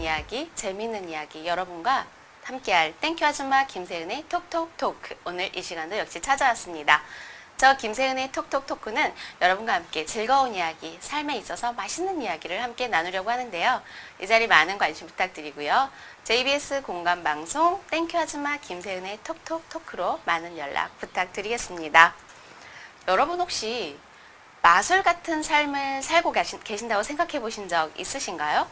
이야기, 재미있는 이야기 여러분과 함께할 땡큐 아줌마 김세은의 톡톡토크. 오늘 이 시간도 역시 찾아왔습니다. 저 김세은의 톡톡토크는 여러분과 함께 즐거운 이야기, 삶에 있어서 맛있는 이야기를 함께 나누려고 하는데요. 이 자리 많은 관심 부탁드리고요. JBS 공감방송 땡큐 아줌마 김세은의 톡톡토크로 많은 연락 부탁드리겠습니다. 여러분 혹시 마술 같은 삶을 살고 계신다고 생각해 보신 적 있으신가요?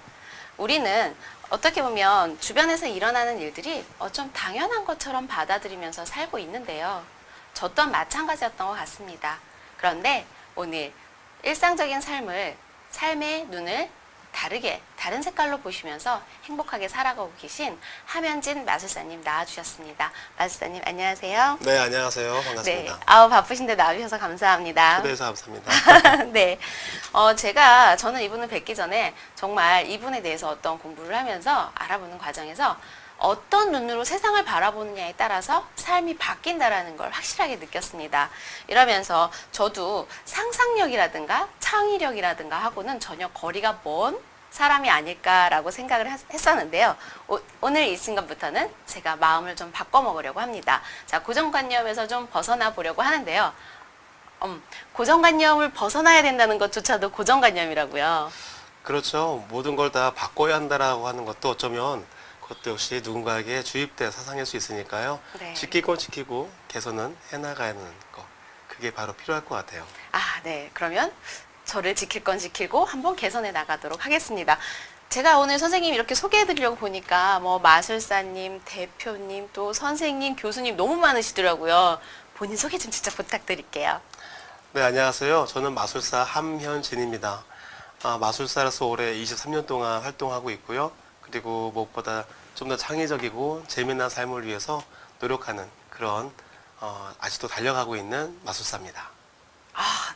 우리는 어떻게 보면 주변에서 일어나는 일들이 좀 당연한 것처럼 받아들이면서 살고 있는데요. 저 또한 마찬가지였던 것 같습니다. 그런데 오늘 일상적인 삶의 눈을 다른 색깔로 보시면서 행복하게 살아가고 계신 하면진 마술사님 나와주셨습니다. 마술사님 안녕하세요. 네, 안녕하세요. 반갑습니다. 네, 바쁘신데 나와주셔서 감사합니다. 초대해서 감사합니다. 네, 저는 이분을 뵙기 전에 정말 이분에 대해서 어떤 공부를 하면서 알아보는 과정에서 어떤 눈으로 세상을 바라보느냐에 따라서 삶이 바뀐다라는 걸 확실하게 느꼈습니다. 이러면서 저도 상상력이라든가 창의력이라든가 하고는 전혀 거리가 먼 사람이 아닐까라고 생각을 했었는데요. 오늘 이 순간부터는 제가 마음을 좀 바꿔먹으려고 합니다. 자, 고정관념에서 좀 벗어나 보려고 하는데요. 고정관념을 벗어나야 된다는 것조차도 고정관념이라고요. 그렇죠. 모든 걸 다 바꿔야 한다라고 하는 것도 어쩌면 그것도 역시 누군가에게 주입된 사상일 수 있으니까요. 네. 지킬 건 지키고 개선은 해나가는 것. 그게 바로 필요할 것 같아요. 네. 그러면 저를 지킬 건 지키고 한번 개선해 나가도록 하겠습니다. 제가 오늘 선생님 이렇게 소개해 드리려고 보니까 마술사님, 대표님, 또 선생님, 교수님 너무 많으시더라고요. 본인 소개 좀 진짜 부탁드릴게요. 네, 안녕하세요. 저는 마술사 함현진입니다. 마술사로서 올해 23년 동안 활동하고 있고요. 그리고 무엇보다 좀 더 창의적이고 재미난 삶을 위해서 노력하는 그런 아직도 달려가고 있는 마술사입니다.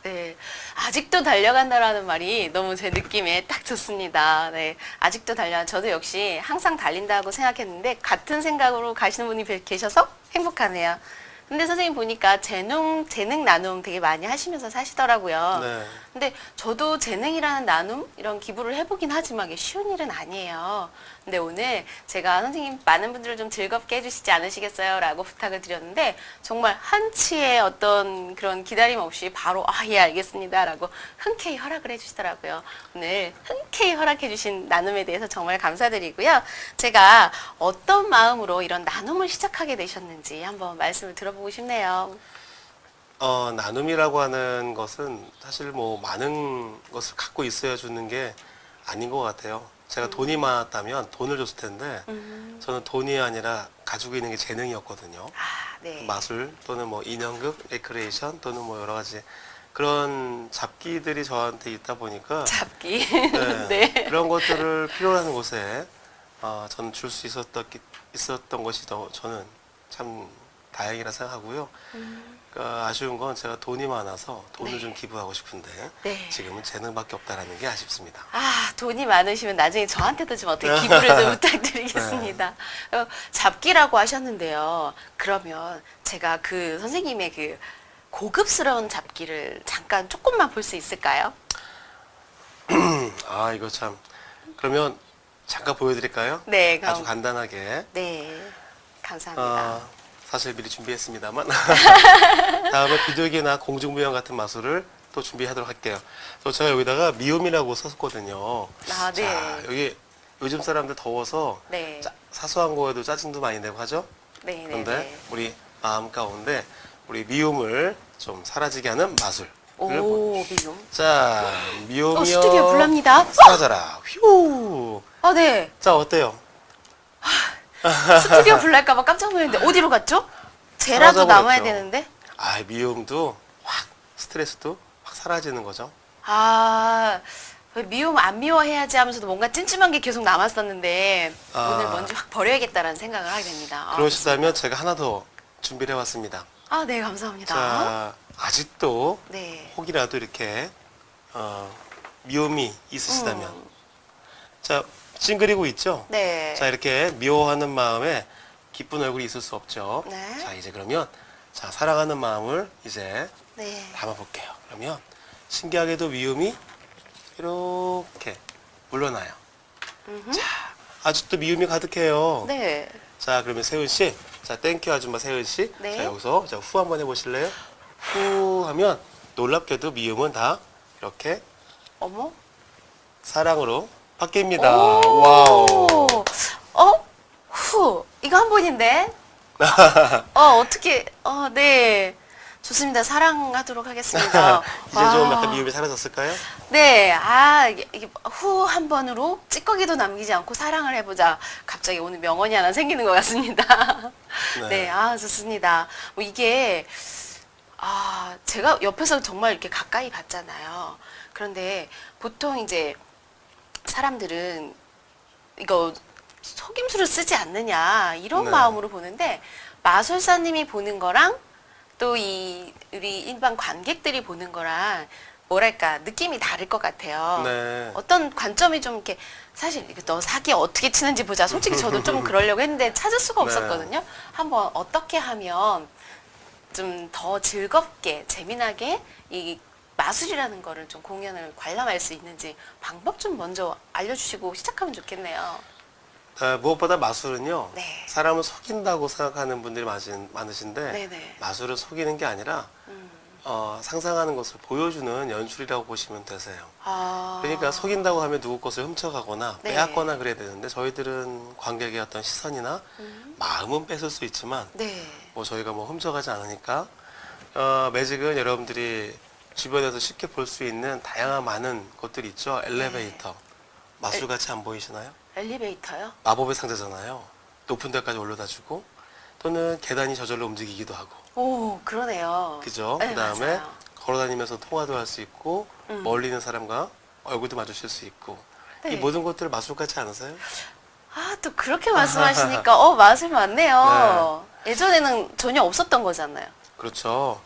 네. 아직도 달려간다라는 말이 너무 제 느낌에 딱 좋습니다. 네. 아직도 저도 역시 항상 달린다고 생각했는데 같은 생각으로 가시는 분이 계셔서 행복하네요. 근데 선생님 보니까 재능 나눔 되게 많이 하시면서 사시더라고요. 네. 근데 저도 재능이라는 나눔 이런 기부를 해보긴 하지만 이게 쉬운 일은 아니에요. 근데 오늘 제가 선생님 많은 분들을 좀 즐겁게 해주시지 않으시겠어요? 라고 부탁을 드렸는데 정말 한치의 어떤 그런 기다림 없이 바로 예 알겠습니다 라고 흔쾌히 허락을 해주시더라고요. 오늘 흔쾌히 허락해 주신 나눔에 대해서 정말 감사드리고요. 제가 어떤 마음으로 이런 나눔을 시작하게 되셨는지 한번 말씀을 들어보고 싶네요. 나눔이라고 하는 것은 사실 많은 것을 갖고 있어야 주는 게 아닌 것 같아요. 제가 돈이 많았다면 돈을 줬을 텐데 저는 돈이 아니라 가지고 있는 게 재능이었거든요. 네. 마술 또는 인형극, 레크레이션 또는 여러 가지 그런 잡기들이 저한테 있다 보니까 잡기. 네, 네. 그런 것들을 필요로 하는 곳에 저는 줄 수 있었던 것이 저는 참 다행이라 생각하고요. 그러니까 아쉬운 건 제가 돈이 많아서 돈을 네. 좀 기부하고 싶은데 네. 지금은 재능밖에 없다라는 게 아쉽습니다. 돈이 많으시면 나중에 저한테도 좀 어떻게 기부를 좀 부탁드리겠습니다. 잡기라고 하셨는데요. 그러면 제가 그 선생님의 그 고급스러운 잡기를 잠깐 조금만 볼 수 있을까요? 이거 참. 그러면 잠깐 보여드릴까요? 네, 그럼. 아주 간단하게. 네, 감사합니다. 사실 미리 준비했습니다만 다음에 비둘기나 공중부양 같은 마술을 또 준비하도록 할게요. 제가 여기다가 미움이라고 썼거든요. 네. 자, 여기 요즘 사람들 더워서 네. 사소한 거에도 짜증도 많이 내고 하죠? 네, 그런데 네. 우리 마음 가운데 우리 미움을 좀 사라지게 하는 마술. 미움. 자, 미움이여 스튜디오 불납니다. 사라져라. 휴. 네. 자, 어때요? 스튜디오 불날까봐 깜짝 놀랐는데 어디로 갔죠? 쟤라도 사라져버렸죠. 남아야 되는데. 미움도 확 스트레스도 확 사라지는 거죠. 미움 안 미워해야지 하면서도 뭔가 찜찜한 게 계속 남았었는데 오늘 뭔지 확 버려야겠다라는 생각을 하게 됩니다. 그러시다면 제가 하나 더 준비를 해왔습니다. 네, 감사합니다. 자, 아직도 네. 혹이라도 이렇게 미움이 있으시다면 자, 찡그리고 있죠? 네. 자, 이렇게 미워하는 마음에 기쁜 얼굴이 있을 수 없죠. 네. 자, 이제 그러면 사랑하는 마음을 이제 네. 담아볼게요. 그러면 신기하게도 미움이 이렇게 물러나요. 자, 아직도 미움이 가득해요. 네. 자, 그러면 세은 씨. 자, 땡큐 아줌마 세은 씨. 네. 자, 여기서 자, 후 한번 해보실래요? 후 하면 놀랍게도 미움은 다 이렇게 어머. 사랑으로 바뀝니다. 오. 와우. 후. 이거 한 번인데. 어떻게, 네. 좋습니다. 사랑하도록 하겠습니다. 이제 좀 약간 미움이 사라졌을까요? 네, 이게 후 한 번으로 찌꺼기도 남기지 않고 사랑을 해보자. 갑자기 오늘 명언이 하나 생기는 것 같습니다. 네. 네, 좋습니다. 뭐 이게, 제가 옆에서 정말 이렇게 가까이 봤잖아요. 그런데 보통 이제 사람들은 이거 속임수를 쓰지 않느냐, 이런 네. 마음으로 보는데, 마술사님이 보는 거랑 또 우리 일반 관객들이 보는 거랑 뭐랄까 느낌이 다를 것 같아요. 네. 어떤 관점이 좀 이렇게 사실 이거 너 사기 어떻게 치는지 보자. 솔직히 저도 좀 그러려고 했는데 찾을 수가 네. 없었거든요. 한번 어떻게 하면 좀 더 즐겁게 재미나게 이 마술이라는 거를 좀 공연을 관람할 수 있는지 방법 좀 먼저 알려주시고 시작하면 좋겠네요. 무엇보다 마술은요. 네. 사람을 속인다고 생각하는 분들이 많으신데 네네. 마술을 속이는 게 아니라 상상하는 것을 보여주는 연출이라고 보시면 되세요. 그러니까 속인다고 하면 누구 것을 훔쳐가거나 네. 빼앗거나 그래야 되는데 저희들은 관객의 어떤 시선이나 마음은 뺏을 수 있지만 네. 뭐 저희가 뭐 훔쳐가지 않으니까 매직은 여러분들이 주변에서 쉽게 볼 수 있는 다양한 많은 것들이 있죠. 엘리베이터. 마술같이 안 보이시나요? 엘리베이터요? 마법의 상자잖아요. 높은 데까지 올려다 주고 또는 계단이 저절로 움직이기도 하고 오, 그러네요. 그죠? 네, 그 다음에 맞아요. 걸어다니면서 통화도 할 수 있고 멀리 있는 사람과 얼굴도 마주칠 수 있고 네. 이 모든 것들을 마술 같지 않으세요? 또 그렇게 말씀하시니까 마술 맞네요. 예전에는 전혀 없었던 거잖아요. 그렇죠.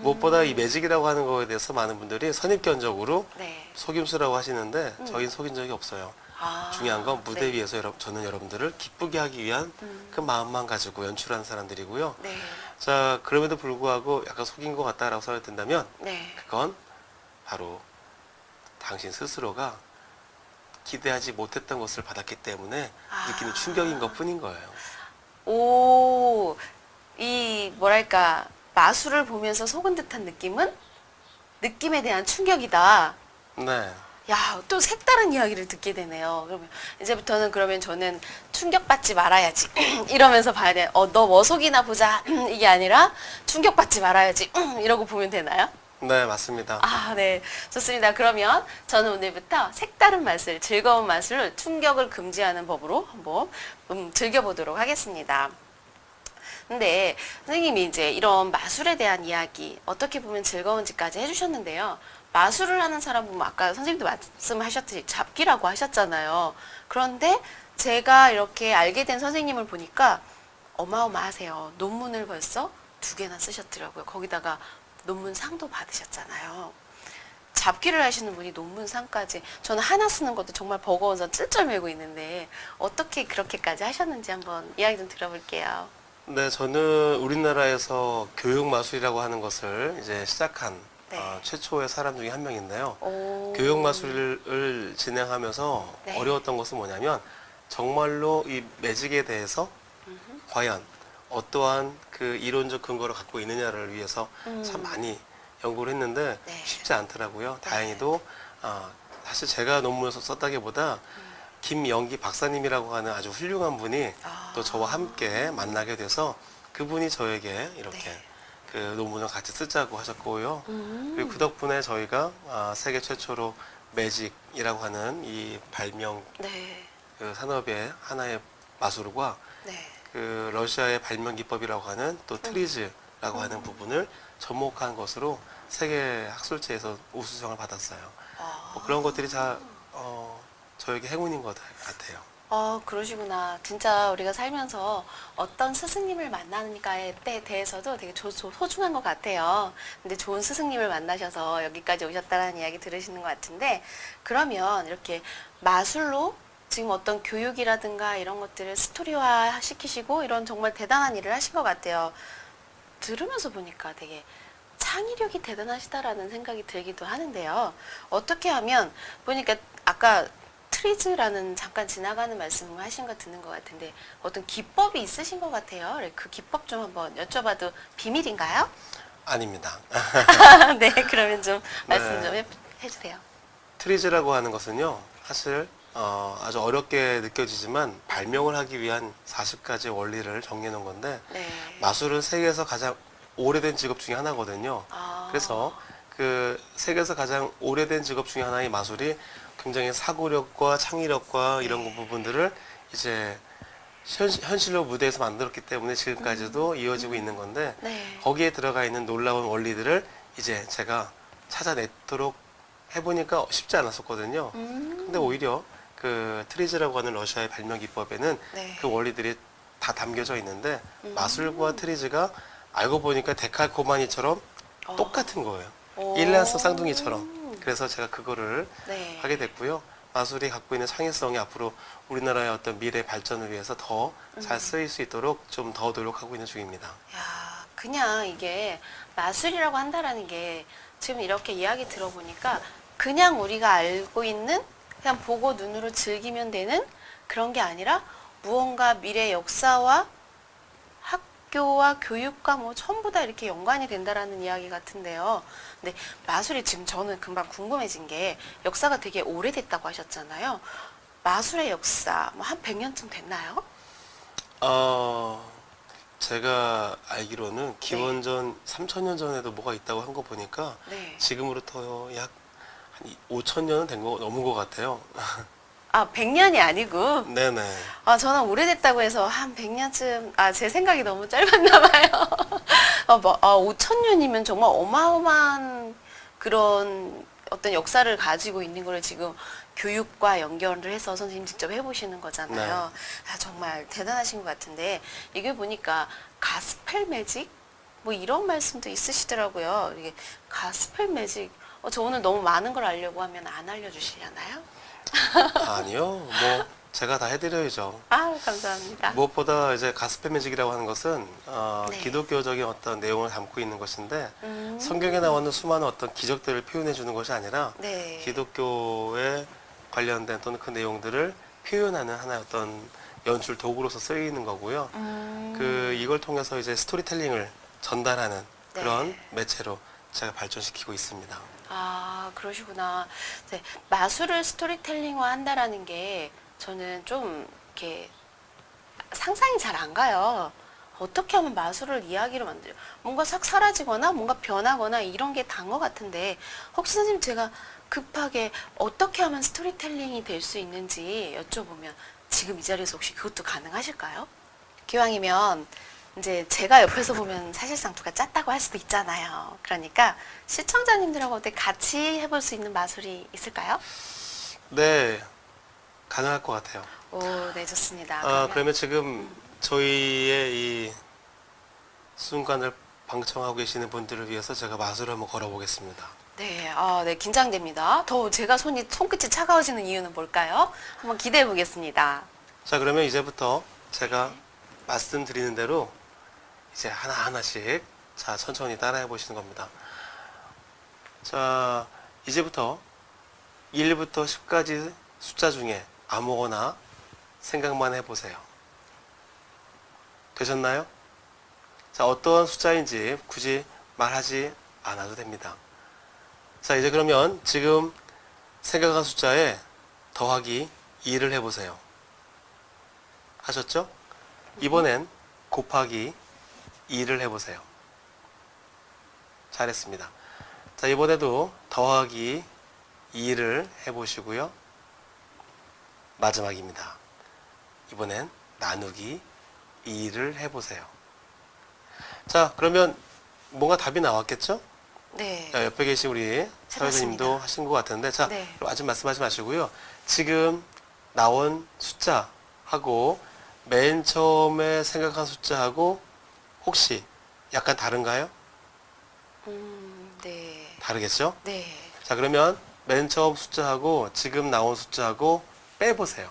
무엇보다 이 매직이라고 하는 거에 대해서 많은 분들이 선입견적으로 네. 속임수라고 하시는데 저희는 속인 적이 없어요. 중요한 건 무대 네. 위에서 저는 여러분들을 기쁘게 하기 위한 그 마음만 가지고 연출하는 사람들이고요. 네. 자, 그럼에도 불구하고 약간 속인 것 같다라고 생각된다면 네. 그건 바로 당신 스스로가 기대하지 못했던 것을 받았기 때문에 느끼는 충격인 것 뿐인 거예요. 오, 뭐랄까, 마술을 보면서 속은 듯한 느낌은 느낌에 대한 충격이다. 네. 야, 또 색다른 이야기를 듣게 되네요. 그러면 이제부터는 그러면 저는 충격받지 말아야지. 이러면서 봐야 돼. 너 뭐 속이나 보자. 이게 아니라 충격받지 말아야지. 이러고 보면 되나요? 네, 맞습니다. 네. 좋습니다. 그러면 저는 오늘부터 색다른 마술, 즐거운 마술을 충격을 금지하는 법으로 한번 즐겨보도록 하겠습니다. 근데 선생님이 이제 이런 마술에 대한 이야기, 어떻게 보면 즐거운지까지 해주셨는데요. 마술을 하는 사람 보면 아까 선생님도 말씀하셨듯이 잡기라고 하셨잖아요. 그런데 제가 이렇게 알게 된 선생님을 보니까 어마어마하세요. 논문을 벌써 2개나 쓰셨더라고요. 거기다가 논문상도 받으셨잖아요. 잡기를 하시는 분이 논문상까지, 저는 하나 쓰는 것도 정말 버거워서 찔찔매고 있는데 어떻게 그렇게까지 하셨는지 한번 이야기 좀 들어볼게요. 네, 저는 우리나라에서 교육 마술이라고 하는 것을 이제 시작한 네. 최초의 사람 중에 한 명인데요. 오. 교육 마술을 진행하면서 네. 어려웠던 것은 뭐냐면 정말로 이 매직에 대해서 과연 어떠한 그 이론적 근거를 갖고 있느냐를 위해서 참 많이 연구를 했는데 네. 쉽지 않더라고요. 다행히도 사실 제가 논문을 썼다기보다 김영기 박사님이라고 하는 아주 훌륭한 분이 또 저와 함께 만나게 돼서 그분이 저에게 이렇게 네. 그 논문을 같이 쓰자고 하셨고요. 그리고 그 덕분에 저희가 세계 최초로 매직이라고 하는 이 발명 네. 그 산업의 하나의 마술과 네. 그 러시아의 발명 기법이라고 하는 또 트리즈라고 하는 부분을 접목한 것으로 세계 학술제에서 우수상을 받았어요. 뭐 그런 것들이 다 저에게 행운인 것 같아요. 그러시구나. 진짜 우리가 살면서 어떤 스승님을 만나는가에 대해서도 되게 소중한 것 같아요. 근데 좋은 스승님을 만나셔서 여기까지 오셨다는 이야기 들으시는 것 같은데, 그러면 이렇게 마술로 지금 어떤 교육이라든가 이런 것들을 스토리화 시키시고 이런 정말 대단한 일을 하신 것 같아요. 들으면서 보니까 되게 창의력이 대단하시다라는 생각이 들기도 하는데요. 어떻게 하면 보니까 아까 트리즈라는 잠깐 지나가는 말씀을 하신 거 듣는 것 같은데 어떤 기법이 있으신 것 같아요. 그 기법 좀 한번 여쭤봐도 비밀인가요? 아닙니다. 네, 그러면 좀 말씀 네. 좀 해주세요. 트리즈라고 하는 것은요, 사실 아주 어렵게 느껴지지만 발명을 하기 위한 40가지 원리를 정리해 놓은 건데, 네. 마술은 세계에서 가장 오래된 직업 중에 하나거든요. 아. 그래서 그 세계에서 가장 오래된 직업 중에 하나인 마술이 굉장히 사고력과 창의력과 이런 네. 부분들을 이제 현실로 무대에서 만들었기 때문에 지금까지도 이어지고 있는 건데, 네. 거기에 들어가 있는 놀라운 원리들을 이제 제가 찾아내도록 해보니까 쉽지 않았었거든요. 근데 오히려 그 트리즈라고 하는 러시아의 발명 기법에는 네. 그 원리들이 다 담겨져 있는데, 음. 마술과 트리즈가 알고 보니까 데칼코마니처럼 어. 똑같은 거예요. 오. 일란성 쌍둥이처럼. 그래서 제가 그거를 네. 하게 됐고요. 마술이 갖고 있는 창의성이 앞으로 우리나라의 어떤 미래 발전을 위해서 더 잘 쓰일 수 있도록 좀 더 노력하고 있는 중입니다. 야, 그냥 이게 마술이라고 한다라는 게 지금 이렇게 이야기 들어보니까 그냥 우리가 알고 있는 그냥 보고 눈으로 즐기면 되는 그런 게 아니라 무언가 미래 역사와 학교와 교육과 뭐 전부 다 이렇게 연관이 된다라는 이야기 같은데요. 근데 마술이 지금 저는 금방 궁금해진 게 역사가 되게 오래됐다고 하셨잖아요. 마술의 역사 뭐 한 100년쯤 됐나요? 제가 알기로는 기원전 3000년 전에도 뭐가 있다고 한 거 보니까 네. 지금으로부터 약 한 5000년은 된 거 넘은 것 같아요. 아, 100년이 아니고. 네네. 아, 저는 오래됐다고 해서 한 100년쯤, 제 생각이 너무 짧았나 봐요. 5000년이면 정말 어마어마한 그런 어떤 역사를 가지고 있는 거를 지금 교육과 연결을 해서 선생님 직접 해보시는 거잖아요. 정말 대단하신 것 같은데, 이게 보니까 가스펠 매직? 뭐 이런 말씀도 있으시더라고요. 이게 가스펠 매직. 저 오늘 너무 많은 걸 알려고 하면 안 알려주시려나요? 아니요. 뭐 제가 다 해드려야죠. 감사합니다. 무엇보다 이제 가스펠 매직이라고 하는 것은 네. 기독교적인 어떤 내용을 담고 있는 것인데, 음. 성경에 나오는 수많은 어떤 기적들을 표현해 주는 것이 아니라 네. 기독교에 관련된 또는 그 내용들을 표현하는 하나의 어떤 연출 도구로서 쓰이는 거고요. 이걸 통해서 이제 스토리텔링을 전달하는 그런 네. 매체로 제가 발전시키고 있습니다. 그러시구나. 네, 마술을 스토리텔링화 한다라는 게 저는 좀 이렇게 상상이 잘 안 가요. 어떻게 하면 마술을 이야기로 만들죠? 뭔가 싹 사라지거나 뭔가 변하거나 이런 게 단 것 같은데, 혹시 선생님 제가 급하게 어떻게 하면 스토리텔링이 될 수 있는지 여쭤보면 지금 이 자리에서 혹시 그것도 가능하실까요? 기왕이면 이제 제가 옆에서 보면 사실상 누가 짰다고 할 수도 있잖아요. 그러니까 시청자님들하고 어떻게 같이 해볼 수 있는 마술이 있을까요? 네, 가능할 것 같아요. 오, 네, 좋습니다. 그러면 지금 저희의 이 순간을 방청하고 계시는 분들을 위해서 제가 마술을 한번 걸어보겠습니다. 네, 네, 긴장됩니다. 더 제가 손끝이 차가워지는 이유는 뭘까요? 한번 기대해 보겠습니다. 자, 그러면 이제부터 제가 말씀드리는 대로 이제 하나하나씩 자, 천천히 따라해 보시는 겁니다. 자, 이제부터 1부터 10까지 숫자 중에 아무거나 생각만 해보세요. 되셨나요? 자, 어떤 숫자인지 굳이 말하지 않아도 됩니다. 자, 이제 그러면 지금 생각한 숫자에 더하기 2를 해보세요. 하셨죠? 이번엔 곱하기 2를 해보세요. 잘했습니다. 자, 이번에도 더하기 2를 해보시고요. 마지막입니다. 이번엔 나누기 2를 해보세요. 자, 그러면 뭔가 답이 나왔겠죠? 네. 자, 옆에 계신 우리 사회자님도 해봤습니다. 하신 것 같은데, 자, 네. 아직 말씀하지 마시고요. 지금 나온 숫자하고 맨 처음에 생각한 숫자하고 혹시 약간 다른가요? 네. 다르겠죠? 네. 자, 그러면 맨 처음 숫자하고 지금 나온 숫자하고 빼보세요.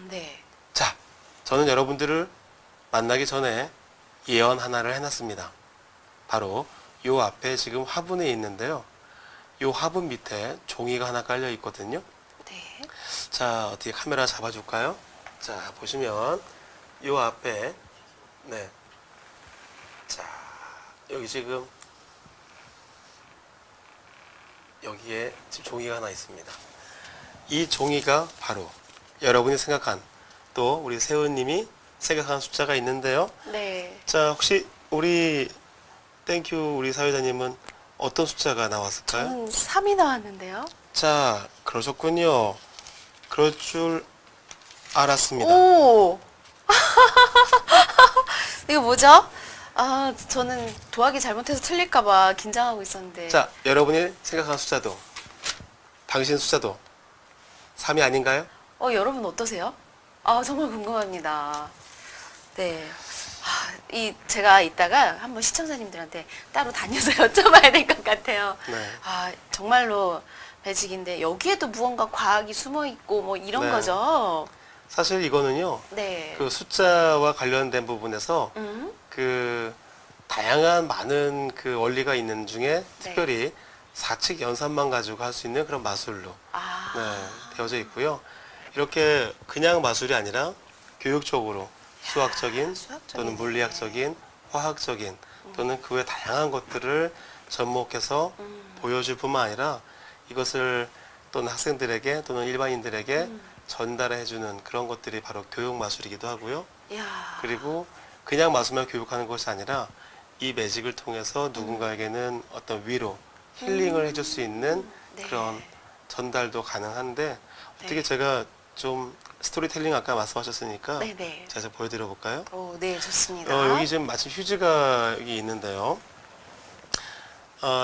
네. 자, 저는 여러분들을 만나기 전에 예언 하나를 해놨습니다. 바로 요 앞에 지금 화분에 있는데요. 요 화분 밑에 종이가 하나 깔려 있거든요. 네. 자, 어떻게 카메라 잡아줄까요? 자, 보시면 요 앞에 네. 자, 여기 지금 여기에 지금 종이가 하나 있습니다. 이 종이가 바로 여러분이 생각한 또 우리 세훈님이 생각한 숫자가 있는데요. 네. 자, 혹시 우리 땡큐 우리 사회자님은 어떤 숫자가 나왔을까요? 저는 3이 나왔는데요. 자, 그러셨군요. 그럴 줄 알았습니다. 오! 이거 뭐죠? 아, 저는 도하기 잘못해서 틀릴까봐 긴장하고 있었는데. 자, 여러분이 생각한 숫자도 당신 숫자도 3이 아닌가요? 여러분 어떠세요? 아, 정말 궁금합니다. 네. 제가 이따가 한번 시청자님들한테 따로 다녀서 여쭤봐야 될 것 같아요. 네. 아, 정말로 매직인데 여기에도 무언가 과학이 숨어 있고 뭐 이런 네. 거죠. 사실 이거는요. 네. 그 숫자와 관련된 부분에서 그 다양한 많은 그 원리가 있는 중에 특별히 사칙 연산만 가지고 할 수 있는 그런 마술로 아. 네, 되어져 있고요. 이렇게 그냥 마술이 아니라 교육적으로 수학적인 수학적이네. 또는 물리학적인 화학적인 또는 그 외 다양한 것들을 접목해서 보여줄 뿐만 아니라 이것을 또는 학생들에게 또는 일반인들에게 전달해 주는 그런 것들이 바로 교육 마술이기도 하고요. 야. 그리고 그냥 마술만 교육하는 것이 아니라 이 매직을 통해서 누군가에게는 어떤 위로, 힐링을 해줄 수 있는 네. 그런 전달도 가능한데 어떻게 네. 제가 좀 스토리텔링 아까 말씀하셨으니까 네네. 제가 좀 보여드려 볼까요? 오, 네, 좋습니다. 여기 지금 마침 휴지가 여기 있는데요.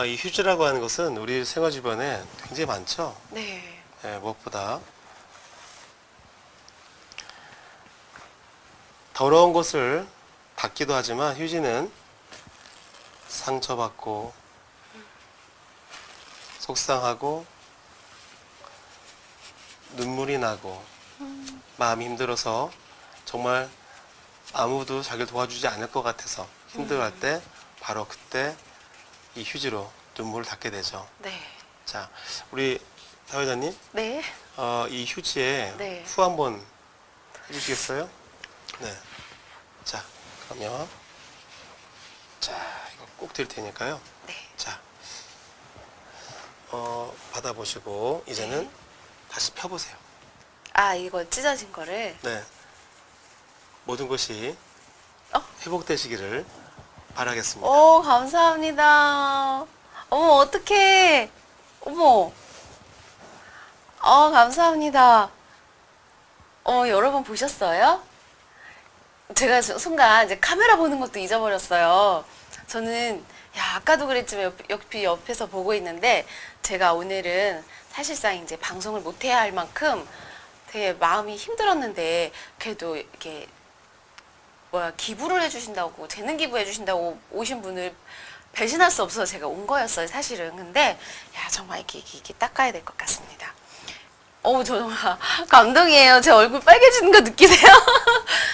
이 휴지라고 하는 것은 우리 생활 주변에 굉장히 많죠. 네. 네, 무엇보다 더러운 것을 닦기도 하지만 휴지는 상처받고 속상하고 눈물이 나고 마음이 힘들어서 정말 아무도 자기를 도와주지 않을 것 같아서 힘들어할 때 바로 그때 이 휴지로 눈물을 닦게 되죠. 네. 자, 우리 사회자님, 네. 이 휴지에 네. 후 한번 해주시겠어요? 네. 자, 그러면 자, 이거 꼭 드릴 테니까요. 네. 자, 받아보시고 이제는 네. 다시 펴보세요. 아, 이거 찢어진 거를. 네. 모든 것이 어? 회복되시기를 바라겠습니다. 오, 감사합니다. 어머, 어떡해. 어머. 감사합니다. 여러분 보셨어요? 제가 순간 이제 카메라 보는 것도 잊어버렸어요. 저는, 아까도 그랬지만 옆에서 보고 있는데, 제가 오늘은 사실상 이제 방송을 못해야 할 만큼 되게 마음이 힘들었는데, 그래도 이렇게 기부를 해주신다고, 재능 기부해주신다고 오신 분을 배신할 수 없어서 제가 온 거였어요, 사실은. 근데, 정말 이렇게 닦아야 될 것 같습니다. 저 정말 감동이에요. 제 얼굴 빨개지는 거 느끼세요?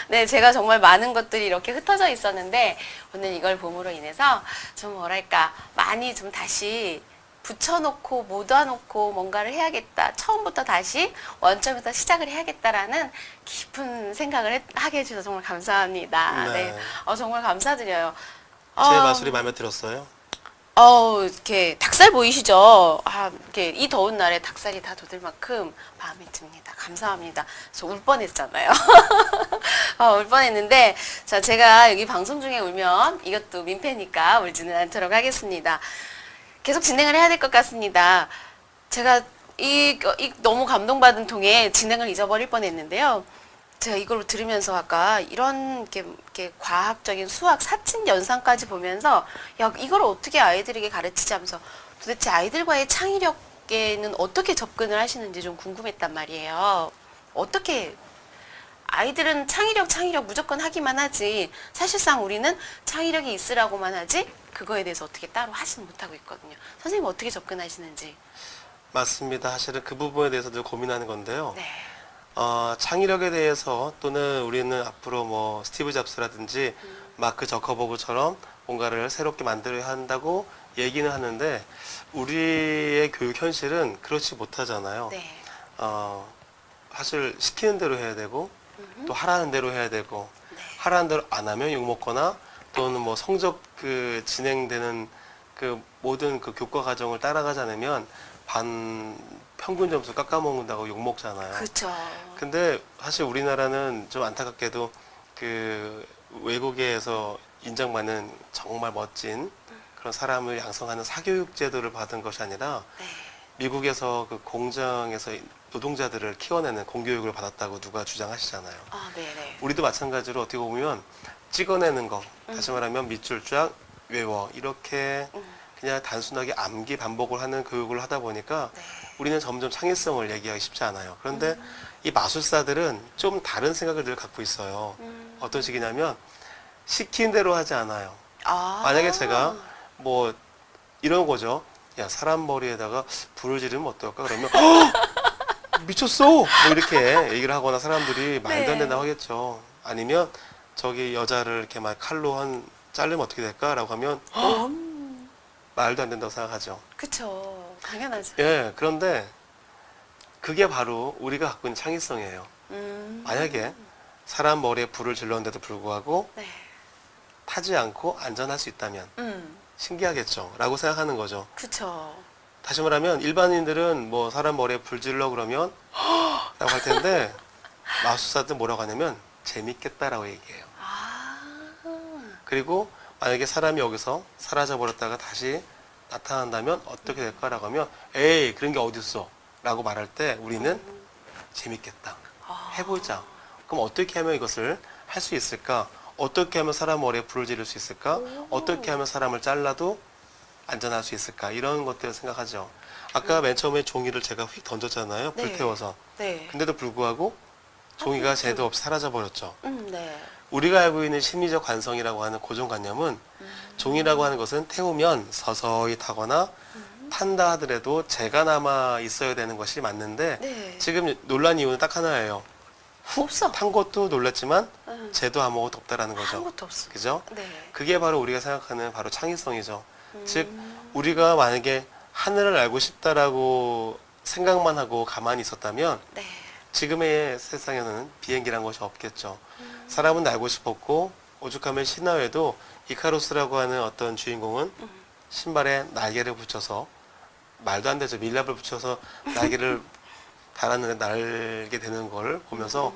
네, 제가 정말 많은 것들이 이렇게 흩어져 있었는데, 오늘 이걸 봄으로 인해서 좀 뭐랄까, 많이 좀 다시 붙여놓고 모아놓고 뭔가를 해야겠다. 처음부터 다시 원점에서 시작을 해야겠다라는 깊은 생각을 하게 해주셔서 정말 감사합니다. 네. 네. 정말 감사드려요. 제 마술이 마음에 들었어요. 이렇게 닭살 보이시죠? 이렇게 이 더운 날에 닭살이 다 돋을 만큼 마음에 듭니다. 감사합니다. 저 울 뻔했잖아요. 울 뻔했는데, 자, 제가 여기 방송 중에 울면 이것도 민폐니까 울지는 않도록 하겠습니다. 계속 진행을 해야 될 것 같습니다. 제가 이 너무 감동받은 통에 진행을 잊어버릴 뻔했는데요. 제가 이걸 들으면서 아까 이런 이렇게 과학적인 수학 사칙 연산까지 보면서 이걸 어떻게 아이들에게 가르치지 하면서 도대체 아이들과의 창의력에는 어떻게 접근을 하시는지 좀 궁금했단 말이에요. 어떻게 아이들은 창의력 무조건 하기만 하지 사실상 우리는 창의력이 있으라고만 하지 그거에 대해서 어떻게 따로 하지는 못하고 있거든요. 선생님 어떻게 접근하시는지. 맞습니다. 사실은 그 부분에 대해서도 고민하는 건데요. 네. 창의력에 대해서 또는 우리는 앞으로 뭐 스티브 잡스라든지 마크 저커버그처럼 뭔가를 새롭게 만들어야 한다고 얘기는 하는데 우리의 교육 현실은 그렇지 못하잖아요. 네. 사실 시키는 대로 해야 되고 또 하라는 대로 해야 되고 네. 하라는 대로 안 하면 욕 먹거나 또는 뭐 성적 그 진행되는 그 모든 그 교과 과정을 따라가지 않으면 평균 점수 깎아먹는다고 욕 먹잖아요. 그렇죠. 근데 사실 우리나라는 좀 안타깝게도 그 외국에서 인정받는 정말 멋진 그런 사람을 양성하는 사교육 제도를 받은 것이 아니라 네. 미국에서 그 공장에서 노동자들을 키워내는 공교육을 받았다고 누가 주장하시잖아요. 아, 네네. 우리도 마찬가지로 어떻게 보면 찍어내는 거, 다시 말하면 밑줄 쫙 외워 이렇게 그냥 단순하게 암기 반복을 하는 교육을 하다 보니까 네. 우리는 점점 창의성을 얘기하기 쉽지 않아요. 그런데 이 마술사들은 좀 다른 생각을 늘 갖고 있어요. 어떤 식이냐면 시킨 대로 하지 않아요. 아. 만약에 제가 뭐 이런 거죠. 야, 사람 머리에다가 불을 지르면 어떨까? 그러면 미쳤어! 뭐 이렇게 얘기를 하거나 사람들이 말도 안 네. 된다고 하겠죠. 아니면 저기 여자를 이렇게 막 칼로 자르면 어떻게 될까라고 하면 말도 안 된다고 생각하죠. 그쵸. 당연하죠. 예, 그런데 그게 바로 우리가 갖고 있는 창의성이에요. 만약에 사람 머리에 불을 질렀는데도 불구하고 네. 타지 않고 안전할 수 있다면 신기하겠죠. 라고 생각하는 거죠. 그쵸. 다시 말하면 일반인들은 뭐 사람 머리에 불 질러 그러면 라고 할 텐데 마술사들은 뭐라고 하냐면 재밌겠다라고 얘기해요. 아. 그리고 만약에 사람이 여기서 사라져 버렸다가 다시 나타난다면 어떻게 될까라고 하면 에이 그런 게 어딨어 라고 말할 때 우리는 재밌겠다. 해보자. 그럼 어떻게 하면 이것을 할 수 있을까? 어떻게 하면 사람 머리에 불을 지를 수 있을까? 어떻게 하면 사람을 잘라도 안전할 수 있을까? 이런 것들을 생각하죠. 아까 맨 처음에 종이를 제가 휙 던졌잖아요. 네. 불태워서. 네. 근데도 불구하고 종이가 제도 없이 사라져 버렸죠. 네. 우리가 알고 있는 심리적 관성이라고 하는 고정관념은 종이라고 하는 것은 태우면 서서히 타거나 탄다 하더라도 재가 남아 있어야 되는 것이 맞는데 네. 지금 논란 이유는 딱 하나예요. 없어. 탄 것도 놀랐지만 응. 재도 아무것도 없다라는 거죠. 아무것도 없어. 그죠? 네. 그게 바로 우리가 생각하는 바로 창의성이죠. 즉 우리가 만약에 하늘을 알고 싶다라고 생각만 하고 가만히 있었다면 네. 지금의 세상에는 비행기란 것이 없겠죠. 사람은 날고 싶었고 오죽하면 신화에도 이카루스라고 하는 어떤 주인공은 신발에 날개를 붙여서 말도 안 되죠. 밀랍을 붙여서 날개를 달았는데 날게 되는 걸 보면서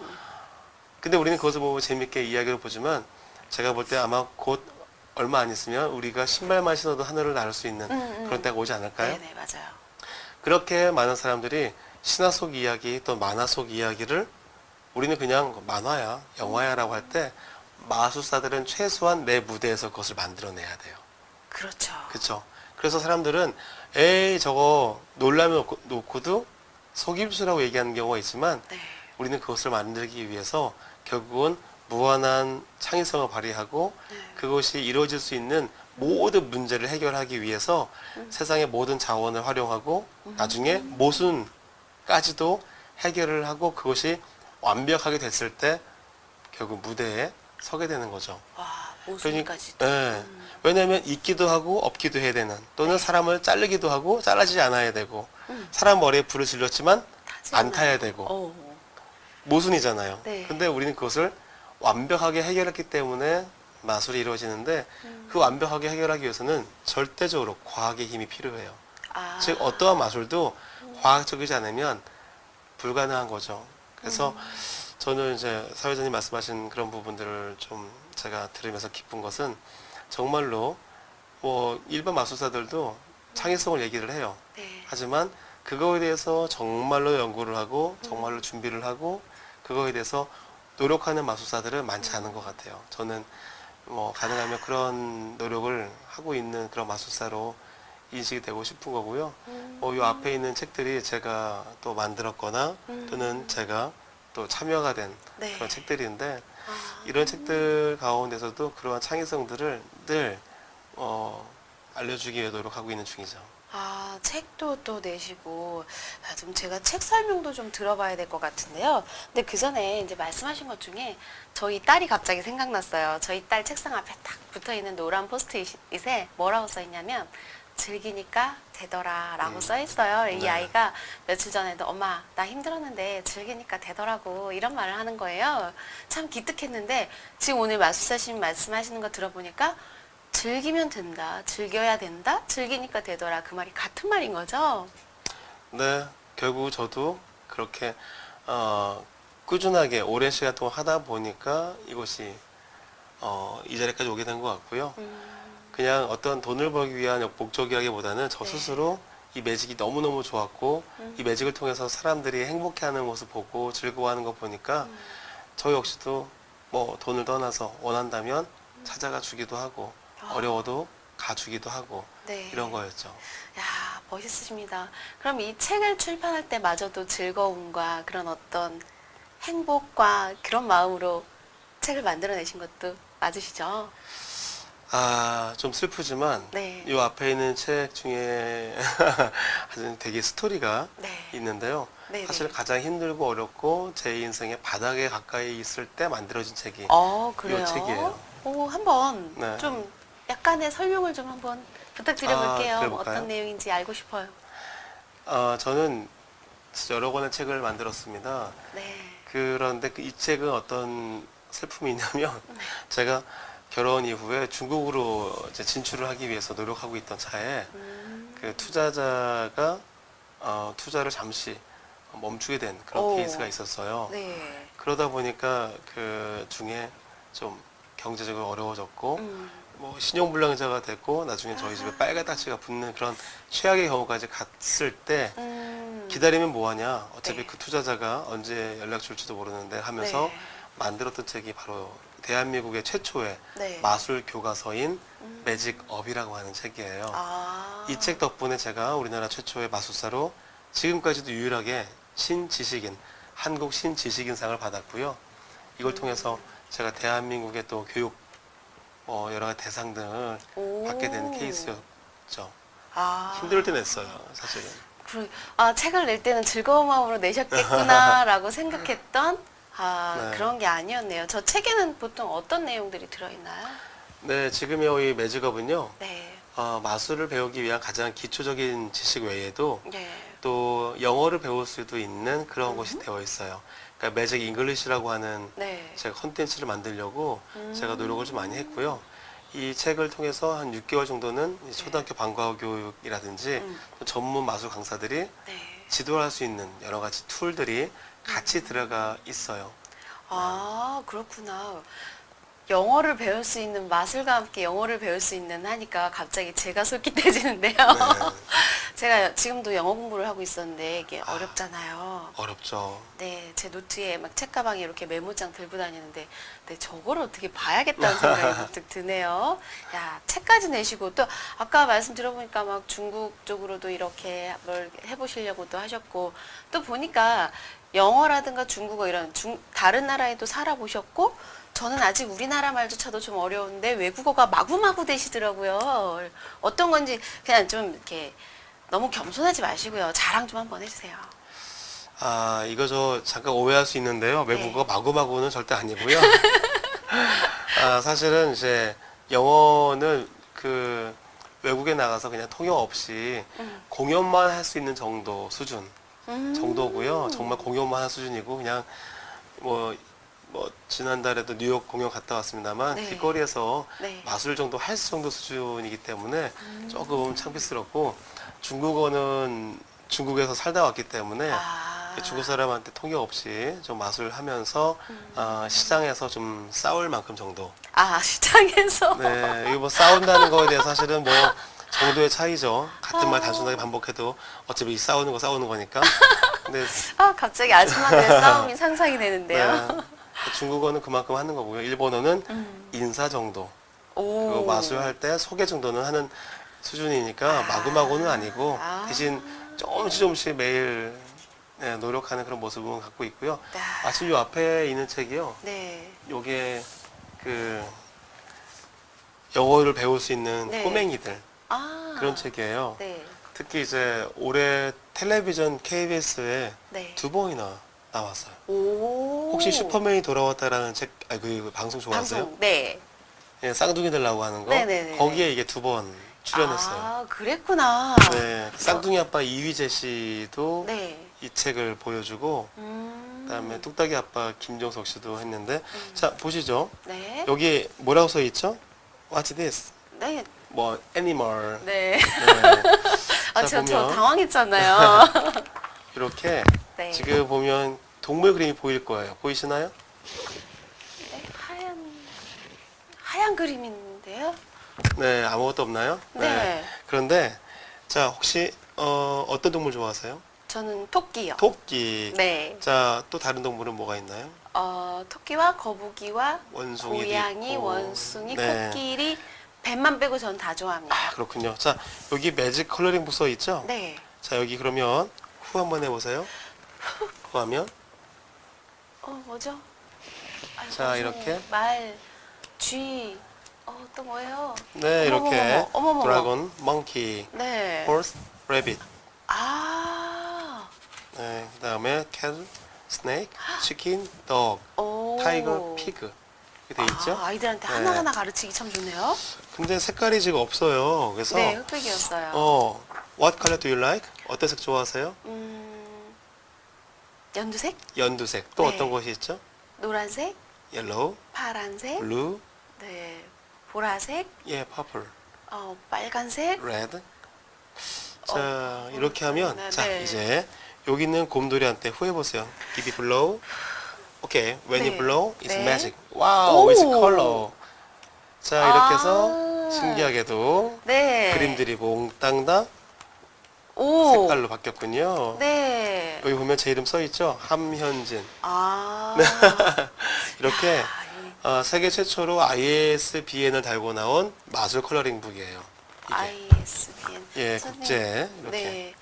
근데 우리는 그것을 보고 재밌게 이야기를 보지만 제가 볼 때 아마 곧 얼마 안 있으면 우리가 신발만 신어도 하늘을 날 수 있는 그런 때가 오지 않을까요? 네네, 맞아요. 그렇게 많은 사람들이 신화 속 이야기 또 만화 속 이야기를 우리는 그냥 만화야 영화야 라고 할 때 마술사들은 최소한 내 무대에서 그것을 만들어내야 돼요. 그렇죠. 그렇죠. 그래서 사람들은 에이 저거 놀라면 놓고도 속임수라고 얘기하는 경우가 있지만 네. 우리는 그것을 만들기 위해서 결국은 무한한 창의성을 발휘하고 그것이 이루어질 수 있는 모든 문제를 해결하기 위해서 세상의 모든 자원을 활용하고 나중에 모순까지도 해결을 하고 그것이 완벽하게 됐을 때 결국 무대에 서게 되는 거죠. 와, 모순까지. 예. 왜냐하면 있기도 하고 없기도 해야 되는 또는 사람을 자르기도 하고 잘라지지 않아야 되고 사람 머리에 불을 질렀지만 타지 안 않아요. 타야 되고 어. 모순이잖아요. 네. 근데 우리는 그것을 완벽하게 해결했기 때문에 마술이 이루어지는데 그 완벽하게 해결하기 위해서는 절대적으로 과학의 힘이 필요해요. 아. 즉 어떠한 마술도 과학적이지 않으면 불가능한 거죠. 그래서 저는 이제 사회자님 말씀하신 그런 부분들을 좀 제가 들으면서 기쁜 것은 정말로 뭐 일반 마술사들도 창의성을 얘기를 해요. 네. 하지만 그거에 대해서 정말로 연구를 하고 정말로 준비를 하고 그거에 대해서 노력하는 마술사들은 많지 않은 것 같아요. 저는 뭐 가능하면 그런 노력을 하고 있는 그런 마술사로 인식이 되고 싶은 거고요. 이 앞에 있는 책들이 제가 또 만들었거나 또는 제가 또 참여가 된 네. 그런 책들인데 아. 이런 책들 가운데서도 그러한 창의성들을 늘 알려주기 위해 노력하고 있는 중이죠. 아, 책도 또 내시고, 좀 제가 책 설명도 좀 들어봐야 될 것 같은데요. 근데 그 전에 이제 말씀하신 것 중에 저희 딸이 갑자기 생각났어요. 저희 딸 책상 앞에 딱 붙어 있는 노란 포스트잇에 뭐라고 써 있냐면, 즐기니까 되더라라고 써 있어요. 이 네. 아이가 며칠 전에도 엄마 나 힘들었는데 즐기니까 되더라고 이런 말을 하는 거예요. 참 기특했는데 지금 오늘 마술사님 말씀하시는 거 들어보니까 즐기면 된다, 즐겨야 된다, 즐기니까 되더라 그 말이 같은 말인 거죠? 네, 결국 저도 그렇게 꾸준하게 오랜 시간 동안 하다 보니까 이것이 이 자리까지 오게 된 것 같고요. 그냥 어떤 돈을 벌기 위한 목적이라기보다는 저 네. 스스로 이 매직이 너무너무 좋았고 이 매직을 통해서 사람들이 행복해하는 모습 보고 즐거워하는 거 보니까 저 역시도 뭐 돈을 떠나서 원한다면 찾아가 주기도 하고 어려워도 가주기도 하고 네. 이런 거였죠. 야, 멋있으십니다. 그럼 이 책을 출판할 때마저도 즐거움과 그런 어떤 행복과 그런 마음으로 책을 만들어내신 것도 맞으시죠? 좀 슬프지만 네. 이 앞에 있는 책 중에 아주 되게 스토리가 네. 있는데요. 네네. 사실 가장 힘들고 어렵고 제 인생의 바닥에 가까이 있을 때 만들어진 책이 그래요? 이 책이에요. 한번 네. 좀 약간의 설명을 좀 한번 부탁드려볼게요. 그래볼까요? 어떤 내용인지 알고 싶어요. 저는 진짜 여러 권의 책을 만들었습니다. 네. 그런데 이 책은 어떤 슬픔이 있냐면 제가 결혼 이후에 중국으로 이제 진출을 하기 위해서 노력하고 있던 차에 그 투자자가 투자를 잠시 멈추게 된 그런 오. 케이스가 있었어요. 네. 그러다 보니까 그 중에 좀 경제적으로 어려워졌고 뭐 신용불량자가 됐고 나중에 저희 집에 빨간 딱지가 붙는 그런 최악의 경우까지 갔을 때 기다리면 뭐하냐 어차피 네. 그 투자자가 언제 연락 줄지도 모르는데 하면서 네. 만들었던 책이 바로 대한민국의 최초의 네. 마술 교과서인 매직업이라고 하는 책이에요. 이 책 덕분에 제가 우리나라 최초의 마술사로 지금까지도 유일하게 신지식인, 한국 신지식인상을 받았고요. 이걸 통해서 제가 대한민국의 또 교육 여러 가지 대상 등을 받게 된 케이스였죠. 힘들 때 냈어요, 사실은. 책을 낼 때는 즐거운 마음으로 내셨겠구나라고 생각했던 네. 그런 게 아니었네요. 저 책에는 보통 어떤 내용들이 들어있나요? 네, 지금의 이 매직업은요. 네. 마술을 배우기 위한 가장 기초적인 지식 외에도 네. 또 영어를 배울 수도 있는 그런 것이 되어 있어요. 그러니까 매직 잉글리시라고 하는 네. 제가 컨텐츠를 만들려고 제가 노력을 좀 많이 했고요. 이 책을 통해서 한 6개월 정도는 이 초등학교 방과후 교육이라든지 또 전문 마술 강사들이 네. 지도할 수 있는 여러 가지 툴들이 같이 들어가 있어요. 그렇구나. 영어를 배울 수 있는 마술과 함께 영어를 배울 수 있는 하니까 갑자기 제가 솔깃해지는데요. 네. 제가 지금도 영어 공부를 하고 있었는데 이게 어렵잖아요. 어렵죠. 네, 제 노트에 막 책가방에 이렇게 메모장 들고 다니는데, 네, 저거를 어떻게 봐야겠다는 생각이 문득 드네요. 야, 책까지 내시고, 또, 아까 말씀 들어보니까 막 중국 쪽으로도 이렇게 뭘 해보시려고도 하셨고, 또 보니까 영어라든가 중국어 이런 다른 나라에도 살아보셨고, 저는 아직 우리나라 말조차도 좀 어려운데 외국어가 마구마구 되시더라고요. 어떤 건지 그냥 좀 이렇게 너무 겸손하지 마시고요. 자랑 좀 한번 해주세요. 이거 저 잠깐 오해할 수 있는데요. 외국어 마구마구는 절대 아니고요. 사실은 이제 영어는 그 외국에 나가서 그냥 통역 없이 공연만 할 수 있는 정도 수준 정도고요. 정말 공연만 한 수준이고 그냥 뭐 지난달에도 뉴욕 공연 갔다 왔습니다만 네. 길거리에서 네. 마술 정도 할 정도 수준이기 때문에 조금 창피스럽고 중국어는 중국에서 살다 왔기 때문에 중국 사람한테 통역 없이 좀 마술 하면서 시장에서 좀 싸울 만큼 정도. 시장에서. 네, 이거 뭐 싸운다는 거에 대해서 사실은 뭐 정도의 차이죠. 같은 말 단순하게 반복해도 어차피 싸우는 거니까. 근데 갑자기 아줌마들의 싸움이 상상이 되는데요. 네, 중국어는 그만큼 하는 거고요. 일본어는 인사 정도. 그리고 마술할 때 소개 정도는 하는 수준이니까 마구마구는 아니고 대신 조금씩 매일 노력하는 그런 모습은 갖고 있고요. 마침 요 앞에 있는 책이요. 네. 요게 그 영어를 배울 수 있는 네. 꼬맹이들 그런 책이에요. 네. 특히 이제 올해 텔레비전 KBS에 네. 2번이나 나왔어요. 오. 혹시 슈퍼맨이 돌아왔다라는 그 방송 좋아하세요? 방송. 네. 예, 쌍둥이들 나오고 하는 거. 네네네. 거기에 이게 2번 출연했어요. 아, 그랬구나. 네, 쌍둥이 아빠 이휘재 씨도 네. 이 책을 보여주고 그다음에 뚝딱이 아빠 김종석 씨도 했는데 자 보시죠. 네. 여기 뭐라고 써 있죠? What's this? 네. 뭐 애니멀. 네. 네. 아, 자, 저 보면 당황했잖아요. 이렇게 네. 지금 보면 동물 그림이 보일 거예요. 보이시나요? 네, 하얀 그림인데요. 네, 아무것도 없나요? 네. 그런데 자 혹시 어떤 동물 좋아하세요? 저는 토끼요. 토끼. 네. 자, 또 다른 동물은 뭐가 있나요? 토끼와 거북이와 원숭이도 고양이, 있고. 원숭이, 네. 코끼리, 뱀만 빼고 저는 다 좋아합니다. 아, 그렇군요. 자, 여기 매직 컬러링 부서 있죠? 네. 자, 여기 그러면 후 한번 해보세요. 후 하면. 뭐죠? 자, 원숭이, 이렇게. 말, 쥐, 또 뭐예요? 네, 이렇게. 어머머머. 드래곤, 몽키, 네. horse, rabbit. 아, 네, 그 다음에 cat, snake, chicken, dog, 오. tiger, pig. 이렇게 돼 있죠? 아이들한테 네. 하나하나 가르치기 참 좋네요. 근데 색깔이 지금 없어요. 그래서 네, 흑백이었어요. what color do you like? 어떤 색 좋아하세요? 연두색, 연두색. 또 네. 어떤 것이 있죠? 노란색, yellow, 파란색, blue, 네, 보라색, 예, purple, 빨간색. red. 자, 이렇게 하면 네, 자, 네. 이제 여기 있는 곰돌이한테 후해 보세요. Give it blow. Okay, when 네. you blow, it's 네. magic. Wow, it's 오. color. 자, 이렇게 해서 아. 신기하게도 네. 그림들이 몽땅 다 오. 색깔로 바뀌었군요. 네. 여기 보면 제 이름 써 있죠? 함현진. 아. 이렇게 야, 세계 최초로 ISBN을 달고 나온 마술 컬러링 북이에요. 이게. ISBN. 예, 선생님, 국제 이렇게 네.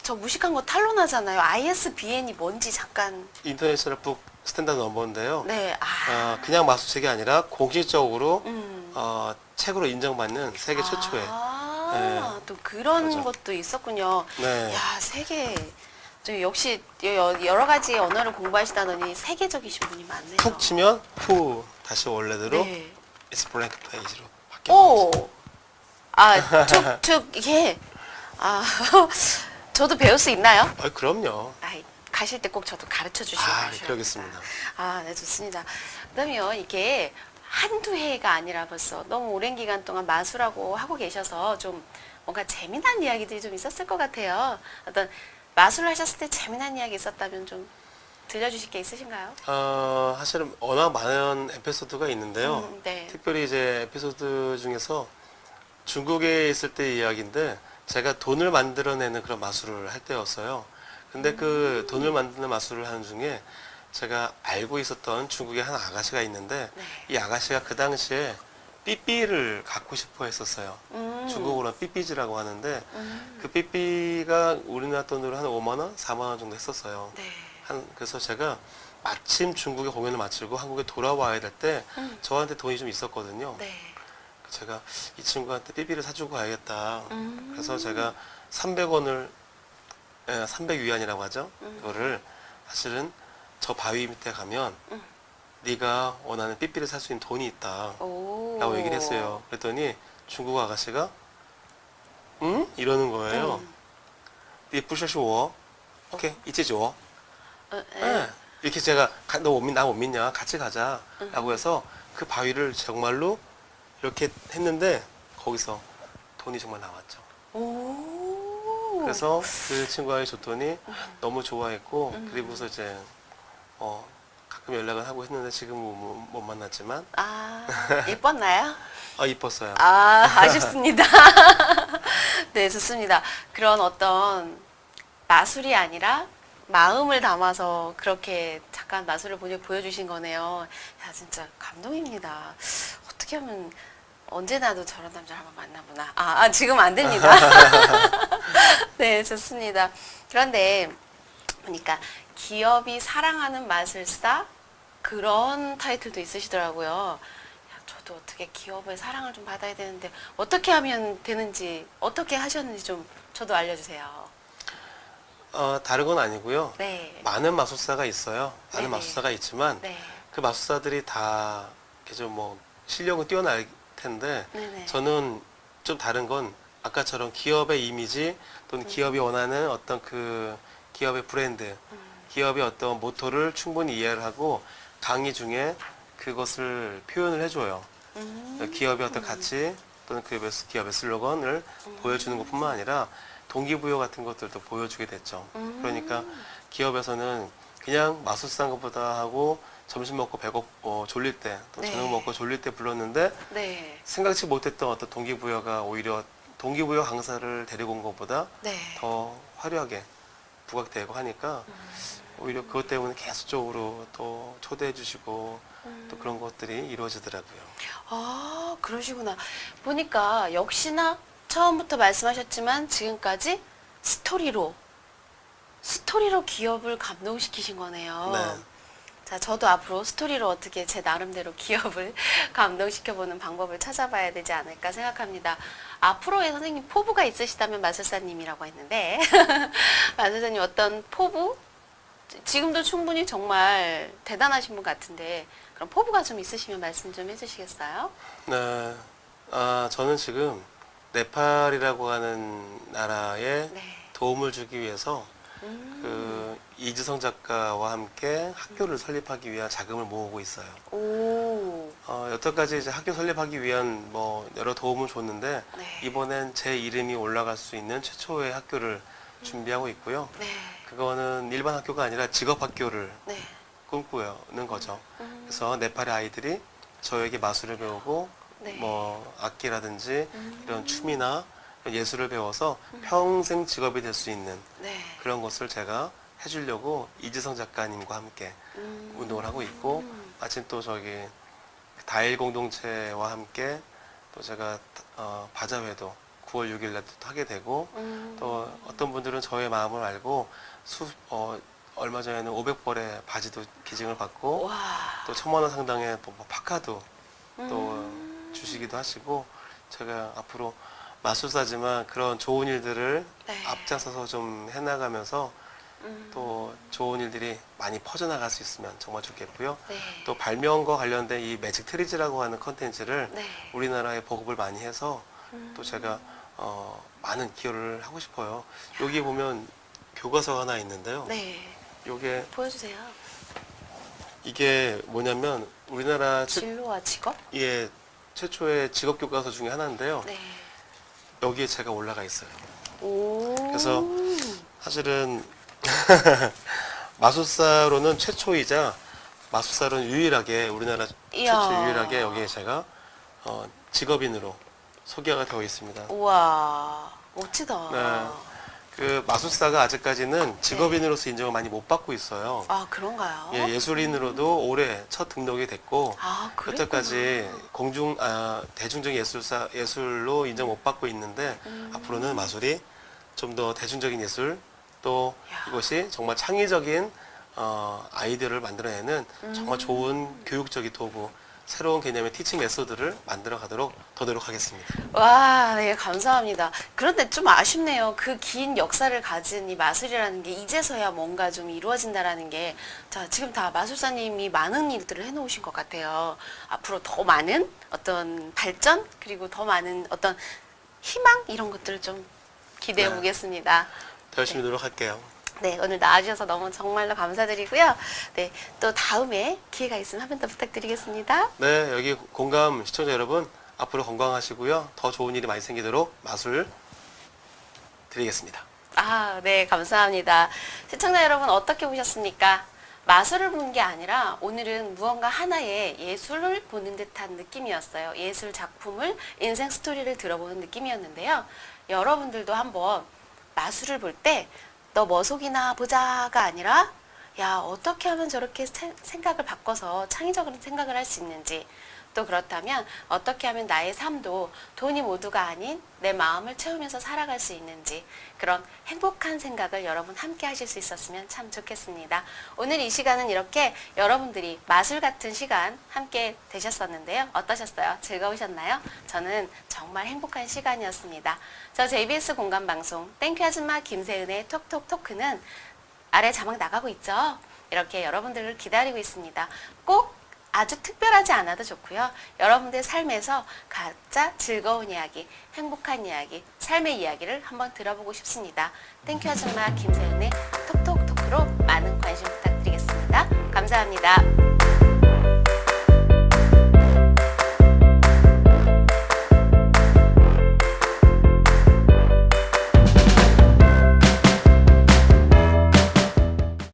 저 무식한 거 탄로 나잖아요. ISBN이 뭔지 잠깐. 인터내셔널 북 스탠다드 넘버인데요. 네. 그냥 마술책이 아니라 공식적으로 음. 책으로 인정받는 세계 최초의. 또 그런 맞아. 것도 있었군요. 네. 야, 세계. 저 역시 여러 가지 언어를 공부하시다더니 세계적이신 분이 많네요. 푹 치면 후 다시 원래대로 네. it's blank page로 바뀌어요. 오. 툭툭 이게 저도 배울 수 있나요? 그럼요. 가실 때 꼭 저도 가르쳐 주시고 가셔야 그러겠습니다. 네, 좋습니다. 그러면 이게 한두 해가 아니라 벌써 너무 오랜 기간 동안 마술하고 하고 계셔서 좀 뭔가 재미난 이야기들이 좀 있었을 것 같아요. 어떤 마술을 하셨을 때 재미난 이야기 있었다면 좀 들려주실 게 있으신가요? 사실은 워낙 많은 에피소드가 있는데요. 네. 특별히 이제 에피소드 중에서 중국에 있을 때 이야기인데 제가 돈을 만들어내는 그런 마술을 할 때였어요. 근데 그 돈을 만드는 마술을 하는 중에 제가 알고 있었던 중국의 한 아가씨가 있는데 네. 이 아가씨가 그 당시에 삐삐를 갖고 싶어 했었어요. 중국어로는 삐삐지라고 하는데 그 삐삐가 우리나라 돈으로 한 5만 원, 4만 원 정도 했었어요. 네. 그래서 제가 마침 중국에 공연을 마치고 한국에 돌아와야 될 때 저한테 돈이 좀 있었거든요. 네. 제가 이 친구한테 삐삐를 사주고 가야겠다. 그래서 제가 300원을 300위안이라고 하죠. 그거를 사실은 저 바위 밑에 가면 네가 원하는 삐삐를 살 수 있는 돈이 있다 라고 얘기를 했어요. 그랬더니 중국 아가씨가 응? 이러는 거예요. 네 부셔쇼 오케이 이제 줘. 이렇게 제가 나 못 믿냐 같이 가자 라고 해서 그 바위를 정말로 이렇게 했는데 거기서 돈이 정말 나왔죠. 그래서 그 친구에게 줬더니 너무 좋아했고 그리고서 이제 가끔 연락을 하고 했는데 지금 못 만났지만 예뻤나요? 이뻤어요. 아쉽습니다. 네, 좋습니다. 그런 어떤 마술이 아니라 마음을 담아서 그렇게 잠깐 마술을 보여주신 거네요. 야, 진짜 감동입니다. 어떻게 하면 언제나도 저런 남자를 한번 만나보나. 지금 안 됩니다. 네, 좋습니다. 그런데 보니까 기업이 사랑하는 마술사 그런 타이틀도 있으시더라고요. 야, 저도 어떻게 기업의 사랑을 좀 받아야 되는데 어떻게 하면 되는지 어떻게 하셨는지 좀 저도 알려주세요. 다른 건 아니고요. 네. 많은 마술사가 있어요. 많은 네네. 마술사가 있지만 네. 그 마술사들이 다 이렇게 좀 실력은 뛰어날 텐데 네네. 저는 좀 다른 건 아까처럼 기업의 이미지 또는 기업이 원하는 어떤 그 기업의 브랜드, 기업의 어떤 모토를 충분히 이해를 하고 강의 중에 그것을 표현을 해줘요. 기업의 어떤 가치 또는 기업의 슬로건을 보여주는 것뿐만 아니라 동기부여 같은 것들도 보여주게 됐죠. 그러니까 기업에서는 그냥 마술사인 것보다 하고 점심 먹고 졸릴 때, 또 네. 저녁 먹고 졸릴 때 불렀는데 네. 생각지 못했던 어떤 동기부여가 오히려 동기부여 강사를 데리고 온 것보다 네. 더 화려하게 부각되고 하니까 오히려 그것 때문에 계속적으로 또 초대해 주시고 또 그런 것들이 이루어지더라고요. 아, 그러시구나. 보니까 역시나 처음부터 말씀하셨지만 지금까지 스토리로 기업을 감동시키신 거네요. 네. 자, 저도 앞으로 스토리로 어떻게 제 나름대로 기업을 감동시켜보는 방법을 찾아봐야 되지 않을까 생각합니다. 앞으로의 선생님 포부가 있으시다면 마술사님이라고 했는데 마술사님 어떤 포부? 지금도 충분히 정말 대단하신 분 같은데 그럼 포부가 좀 있으시면 말씀 좀 해주시겠어요? 네. 저는 지금 네팔이라고 하는 나라에 네. 도움을 주기 위해서 그 이지성 작가와 함께 학교를 설립하기 위한 자금을 모으고 있어요. 오. 여태까지 이제 학교 설립하기 위한 뭐 여러 도움을 줬는데 네. 이번엔 제 이름이 올라갈 수 있는 최초의 학교를 준비하고 있고요. 네. 그거는 일반 학교가 아니라 직업 학교를 네. 꿈꾸는 거죠. 그래서 네팔의 아이들이 저에게 마술을 배우고 네. 뭐 악기라든지 이런 춤이나 예술을 배워서 평생 직업이 될 수 있는 네. 그런 것을 제가 해주려고 이지성 작가님과 함께 운동을 하고 있고 마침 또 저기 다일 공동체와 함께 또 제가 바자회도 9월 6일 날 또 하게 되고 또 어떤 분들은 저의 마음을 알고 얼마 전에는 500벌의 바지도 기증을 받고 와. 또 1,000만 원 상당의 또 뭐 파카도 또 주시기도 하시고 제가 앞으로 마술사지만 그런 좋은 일들을 네. 앞장서서 좀 해나가면서 또 좋은 일들이 많이 퍼져나갈 수 있으면 정말 좋겠고요. 네. 또 발명과 관련된 이 매직 트리즈라고 하는 컨텐츠를 네. 우리나라에 보급을 많이 해서 또 제가 많은 기여를 하고 싶어요. 여기 보면 교과서가 하나 있는데요. 네. 요게 보여주세요. 이게 뭐냐면 우리나라 진로와 직업? 최초의 직업 교과서 중에 하나인데요. 네. 여기에 제가 올라가 있어요. 오. 그래서 사실은 마술사로는 최초이자 마술사로는 유일하게 우리나라 이야. 최초 유일하게 여기에 제가 직업인으로 소개가 되어 있습니다. 우와. 멋지다. 네. 그 마술사가 아직까지는 직업인으로서 인정을 많이 못 받고 있어요. 아, 그런가요? 예술인으로도 올해 첫 등록이 됐고 아, 그랬구나. 여태까지 대중적인 예술로 인정 못 받고 있는데 앞으로는 마술이 좀 더 대중적인 예술 또 야. 이것이 정말 창의적인 아이디어를 만들어내는 정말 좋은 교육적인 도구 새로운 개념의 티칭 메소드를 만들어 가도록 하겠습니다. 와, 네, 감사합니다. 그런데 좀 아쉽네요. 그 긴 역사를 가진 이 마술이라는 게 이제서야 뭔가 좀 이루어진다라는 게, 자, 지금 다 마술사님이 많은 일들을 해놓으신 것 같아요. 앞으로 더 많은 어떤 발전, 그리고 더 많은 어떤 희망, 이런 것들을 좀 기대해 네. 보겠습니다. 더 열심히 노력할게요. 네, 오늘 나와주셔서 너무 정말로 감사드리고요. 네, 또 다음에 기회가 있으면 한 번 더 부탁드리겠습니다. 네, 여기 공감 시청자 여러분 앞으로 건강하시고요. 더 좋은 일이 많이 생기도록 마술 드리겠습니다. 아, 네, 감사합니다. 시청자 여러분 어떻게 보셨습니까? 마술을 본 게 아니라 오늘은 무언가 하나의 예술을 보는 듯한 느낌이었어요. 예술 작품을, 인생 스토리를 들어보는 느낌이었는데요. 여러분들도 한번 마술을 볼 때 너 머속이나 보자가 아니라 야, 어떻게 하면 저렇게 생각을 바꿔서 창의적인 생각을 할 수 있는지, 또 그렇다면 어떻게 하면 나의 삶도 돈이 모두가 아닌 내 마음을 채우면서 살아갈 수 있는지, 그런 행복한 생각을 여러분 함께 하실 수 있었으면 참 좋겠습니다. 오늘 이 시간은 이렇게 여러분들이 마술 같은 시간 함께 되셨었는데요. 어떠셨어요? 즐거우셨나요? 저는 정말 행복한 시간이었습니다. 저 JBS 공감방송 땡큐 아줌마 김세은의 톡톡토크는 아래 자막 나가고 있죠? 이렇게 여러분들을 기다리고 있습니다. 꼭 아주 특별하지 않아도 좋고요. 여러분들 삶에서 각자 즐거운 이야기, 행복한 이야기, 삶의 이야기를 한번 들어보고 싶습니다. 땡큐 아줌마 김세은의 톡톡톡으로 많은 관심 부탁드리겠습니다. 감사합니다.